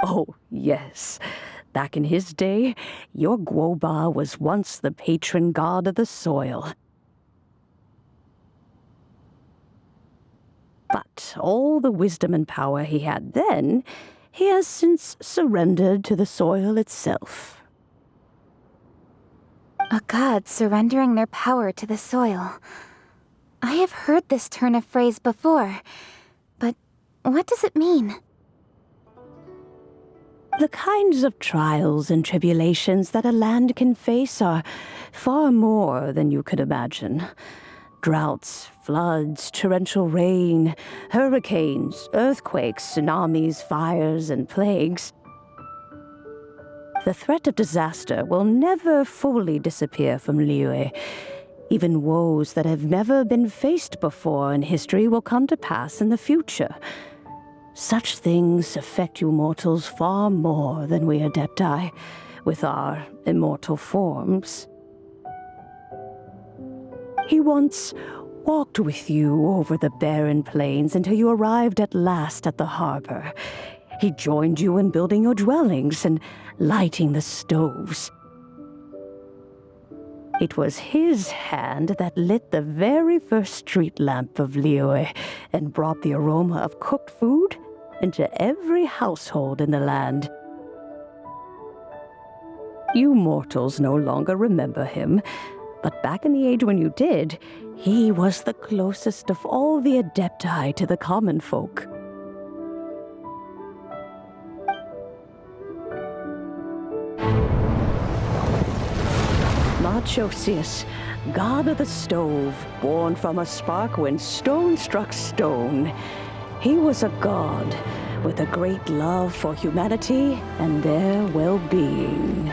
Oh, yes. Back in his day, your Guoba was once the patron god of the soil. But all the wisdom and power he had then, he has since surrendered to the soil itself. A god surrendering their power to the soil. I have heard this turn of phrase before, but What does it mean? The kinds of trials and tribulations that a land can face are far more than you could imagine. Droughts, floods, torrential rain, hurricanes, earthquakes, tsunamis, fires, and plagues. The threat of disaster will never fully disappear from Liyue. Even woes that have never been faced before in history will come to pass in the future. Such things affect you mortals far more than we Adepti, with our immortal forms. He once walked with you over the barren plains until you arrived at last at the harbor. He joined you in building your dwellings and lighting the stoves. It was his hand that lit the very first street lamp of Liyue and brought the aroma of cooked food into every household in the land. You mortals no longer remember him, but back in the age when you did, he was the closest of all the Adepti to the common folk. Marchosius, god of the stove, born from a spark when stone struck stone. He was a god with a great love for humanity and their well-being.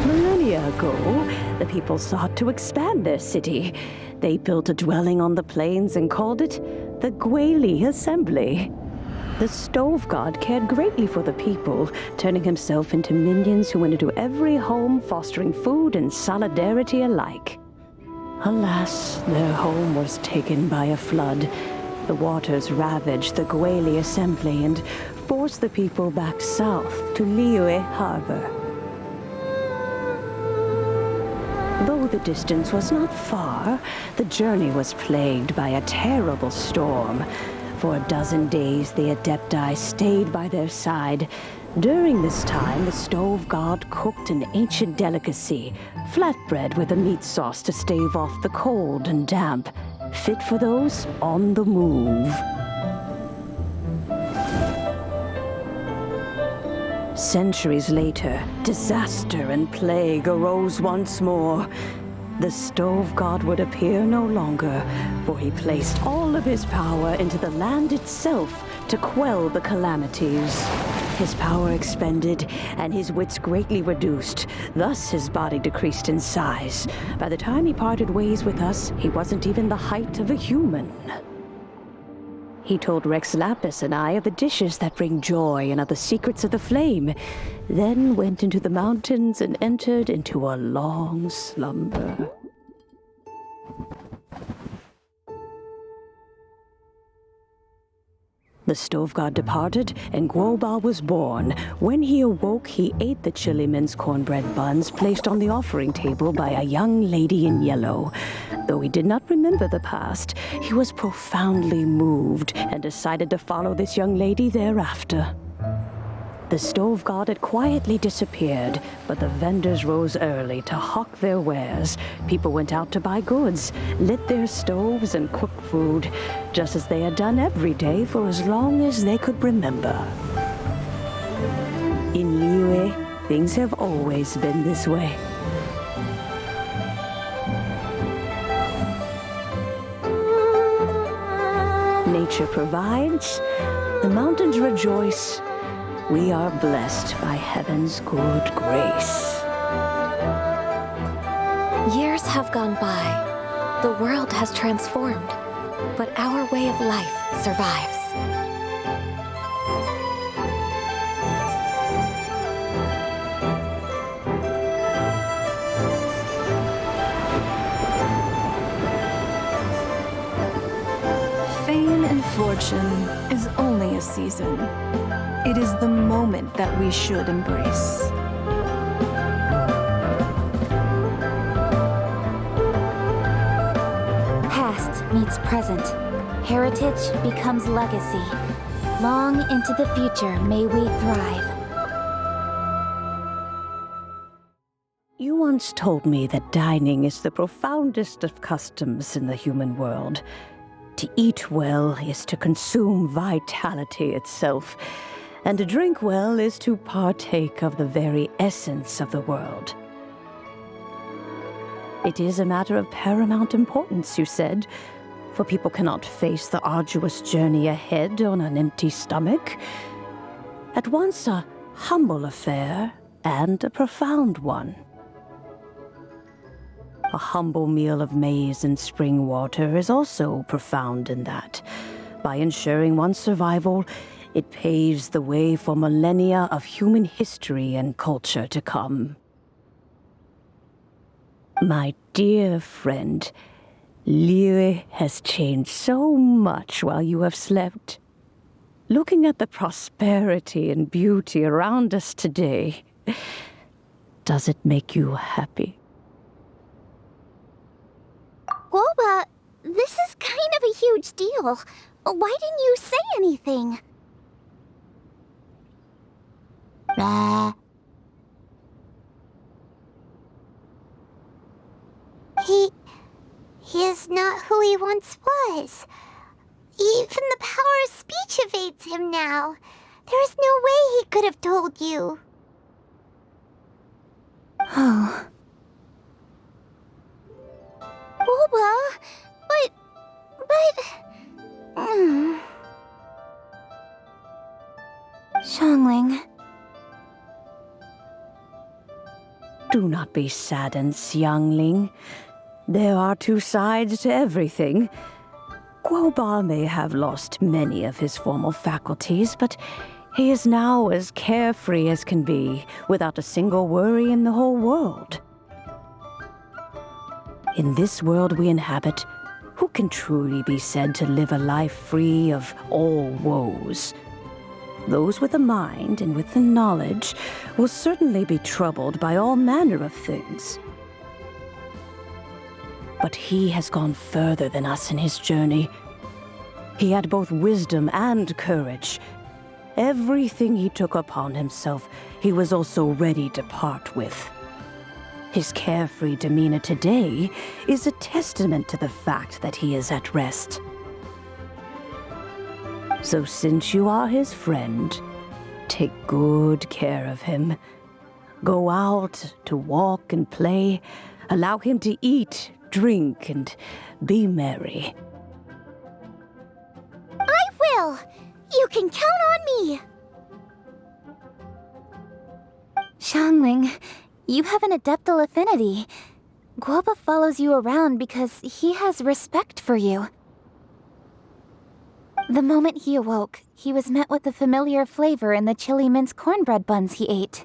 Millennia ago, the people sought to expand their city. They built a dwelling on the plains and called it the Gweli Assembly. The stove god cared greatly for the people, turning himself into minions who went into every home, fostering food and solidarity alike. Alas, their home was taken by a flood. The waters ravaged the Gweli Assembly and forced the people back south to Liyue Harbor. Though the distance was not far, the journey was plagued by a terrible storm. For a dozen days, the Adepti stayed by their side. During this time, the stove god cooked an ancient delicacy, flatbread with a meat sauce to stave off the cold and damp, fit for those on the move. Centuries later, disaster and plague arose once more. The stove god would appear no longer, for he placed all of his power into the land itself to quell the calamities. His power expended, and his wits greatly reduced. Thus his body decreased in size. By the time he parted ways with us, he wasn't even the height of a human. He told Rex Lapis and I of the dishes that bring joy and of the secrets of the flame, then went into the mountains and entered into a long slumber. The stove god departed, and Guoba was born. When he awoke, he ate the chili mince cornbread buns placed on the offering table by a young lady in yellow. Though he did not remember the past, he was profoundly moved and decided to follow this young lady thereafter. The stove god had quietly disappeared, but the vendors rose early to hawk their wares. People went out to buy goods, lit their stoves, and cooked food, just as they had done every day for as long as they could remember. In Liyue, things have always been this way. Nature provides, the mountains rejoice. We are blessed by heaven's good grace. Years have gone by. The world has transformed, but our way of life survives. Fame and fortune is only a season. It is the moment that we should embrace. Past meets present. Heritage becomes legacy. Long into the future may we thrive. You once told me that dining is the profoundest of customs in the human world. To eat well is to consume vitality itself, and to drink well is to partake of the very essence of the world. It is a matter of paramount importance, you said, for people cannot face the arduous journey ahead on an empty stomach. At once a humble affair and a profound one. A humble meal of maize and spring water is also profound in that. By ensuring one's survival, it paves the way for millennia of human history and culture to come. My dear friend, Liyue has changed so much while you have slept. Looking at the prosperity and beauty around us today, does it make you happy? Guoba, this is kind of a huge deal. Why didn't you say anything? He is not who he once was. Even the power of speech evades him now. There is no way he could have told you. Oh. Guoba, but... Xiangling. Do not be saddened, Xiangling. There are two sides to everything. Guoba may have lost many of his formal faculties, but he is now as carefree as can be, without a single worry in the whole world. In this world we inhabit, who can truly be said to live a life free of all woes? Those with a mind and with the knowledge will certainly be troubled by all manner of things. But he has gone further than us in his journey. He had both wisdom and courage. Everything he took upon himself, he was also ready to part with. His carefree demeanor today is a testament to the fact that he is at rest. So since you are his friend, take good care of him. Go out to walk and play. Allow him to eat, drink, and be merry. I will! You can count on me! Xiangling, you have an adeptal affinity. Guoba follows you around because he has respect for you. The moment he awoke, he was met with a familiar flavor in the chili mince cornbread buns he ate.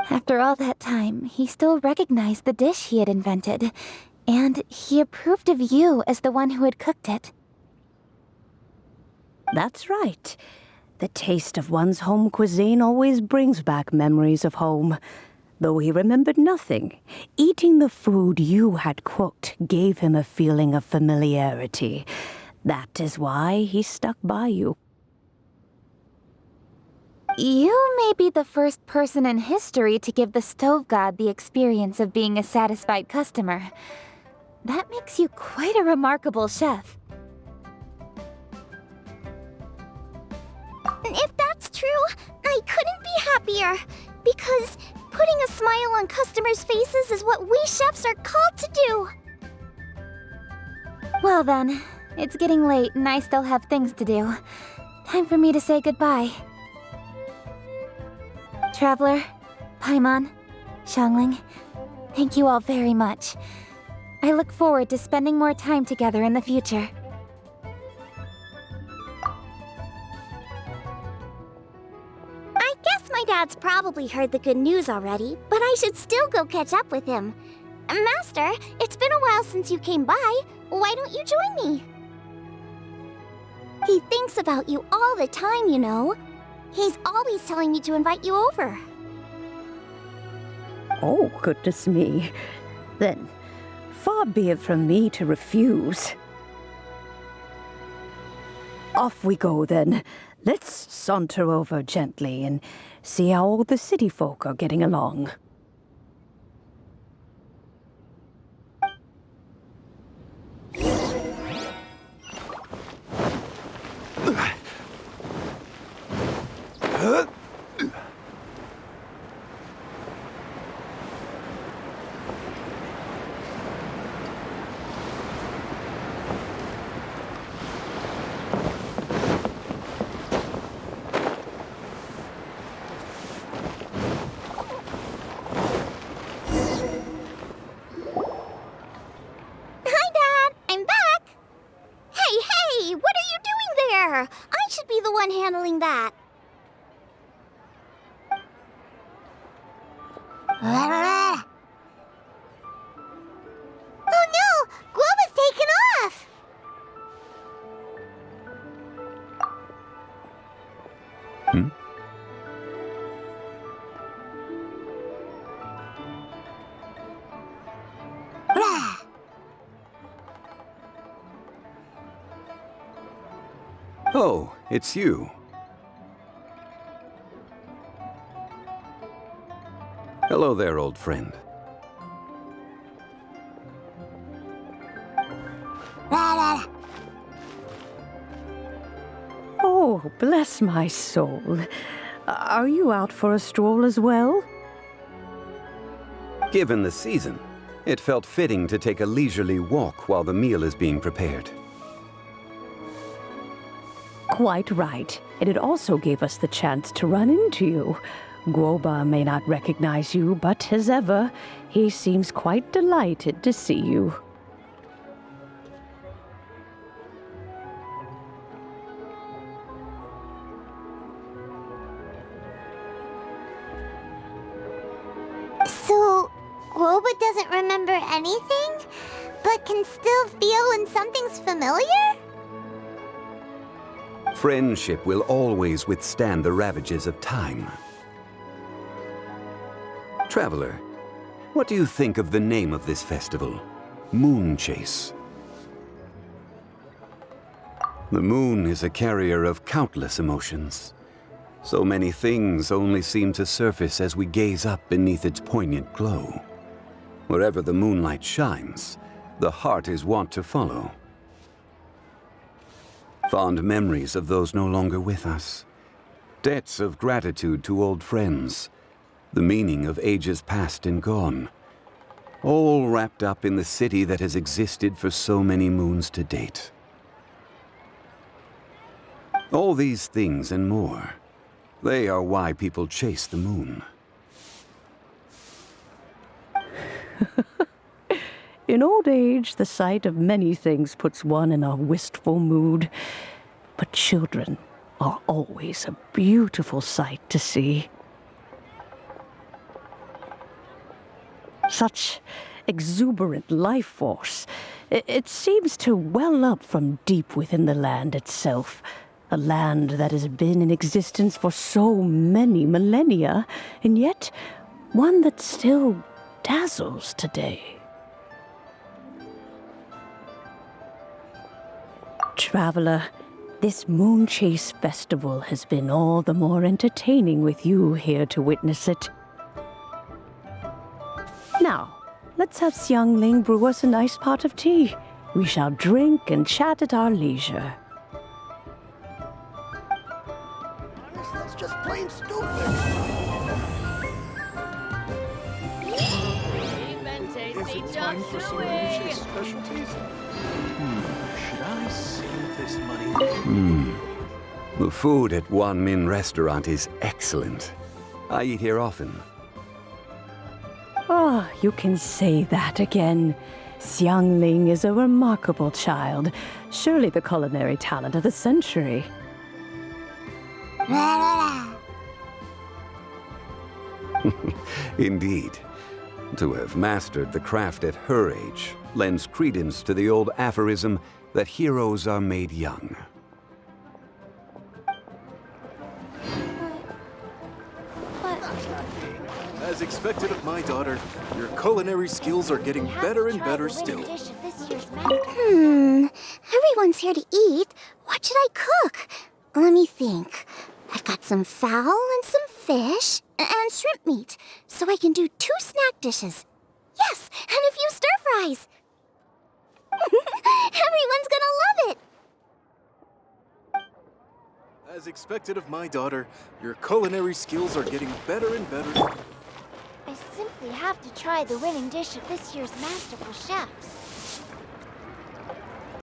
After all that time, he still recognized the dish he had invented, and he approved of you as the one who had cooked it. That's right. The taste of one's home cuisine always brings back memories of home. Though he remembered nothing, eating the food you had cooked gave him a feeling of familiarity. That is why he stuck by you. You may be the first person in history to give the stove god the experience of being a satisfied customer. That makes you quite a remarkable chef. If that's true, I couldn't be happier. Because putting a smile on customers' faces is what we chefs are called to do. Well then, it's getting late and I still have things to do. Time for me to say goodbye. Traveler, Paimon, Xiangling, thank you all very much. I look forward to spending more time together in the future. I guess my dad's probably heard the good news already, but I should still go catch up with him. Master, it's been a while since you came by. Why don't you join me? He thinks about you all the time, you know. He's always telling me to invite you over. Oh, goodness me. Then, far be it from me to refuse. Off we go, then. Let's saunter over gently and see how all the city folk are getting along. Hi, Dad! I'm back! Hey! What are you doing there? I should be the one handling that. Oh no! Guoba's taken off! Hmm? Oh, it's you. Hello there, old friend. Oh, bless my soul. Are you out for a stroll as well? Given the season, it felt fitting to take a leisurely walk while the meal is being prepared. Quite right. And it also gave us the chance to run into you. Guoba may not recognize you, but as ever, he seems quite delighted to see you. So, Guoba doesn't remember anything, but can still feel when something's familiar? Friendship will always withstand the ravages of time. Traveler, what do you think of the name of this festival? Moon Chase. The moon is a carrier of countless emotions. So many things only seem to surface as we gaze up beneath its poignant glow. Wherever the moonlight shines, the heart is wont to follow. Fond memories of those no longer with us. Debts of gratitude to old friends. The meaning of ages past and gone. All wrapped up in the city that has existed for so many moons to date. All these things and more. They are why people chase the moon. In old age, the sight of many things puts one in a wistful mood. But children are always a beautiful sight to see. Such exuberant life force. It seems to well up from deep within the land itself. A land that has been in existence for so many millennia, and yet one that still dazzles today. Traveler, this Moon Chase Festival has been all the more entertaining with you here to witness it. Now, let's have Xiangling brew us a nice pot of tea. We shall drink and chat at our leisure. That's just plain stupid. Is it time for some delicious specialties? Should I save this money? The food at Wan Min restaurant is excellent. I eat here often. Ah, you can say that again. Xiangling is a remarkable child. Surely the culinary talent of the century. Indeed. To have mastered the craft at her age lends credence to the old aphorism that heroes are made young. As expected of my daughter, your culinary skills are getting better and better still. Everyone's here to eat. What should I cook? Let me think. I've got some fowl and some fish and shrimp meat, so I can do 2 snack dishes. Yes, and a few stir fries. Everyone's gonna love it. As expected of my daughter, your culinary skills are getting better and better. I simply have to try the winning dish of this year's Masterful Chefs.